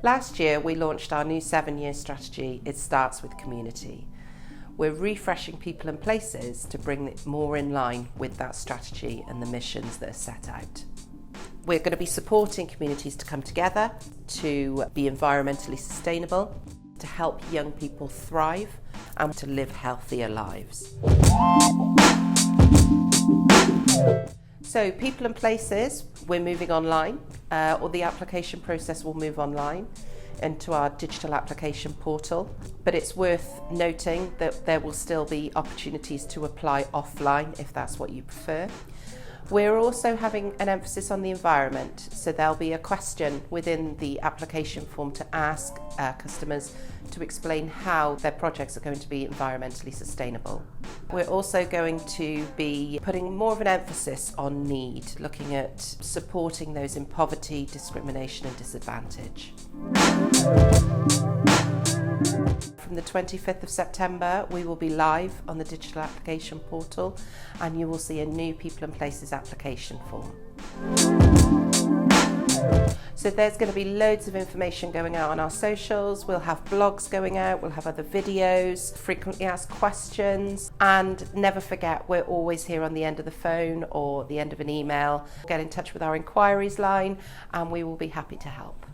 Last year we launched our new 7-year strategy, It Starts with Community. We're refreshing people and places to bring it more in line with that strategy and the missions that are set out. We're going to be supporting communities to come together, to be environmentally sustainable, to help young people thrive and to live healthier lives. So people and places, we're moving online, or the application process will move online into our digital application portal. But it's worth noting that there will still be opportunities to apply offline if that's what you prefer. We're also having an emphasis on the environment, so there'll be a question within the application form to ask customers to explain how their projects are going to be environmentally sustainable. We're also going to be putting more of an emphasis on need, looking at supporting those in poverty, discrimination and disadvantage. From the 25th of September, we will be live on the digital application portal and you will see a new People and Places application form. So there's going to be loads of information going out on our socials, we'll have blogs going out, we'll have other videos, frequently asked questions, and never forget we're always here on the end of the phone or the end of an email. Get in touch with our inquiries line and we will be happy to help.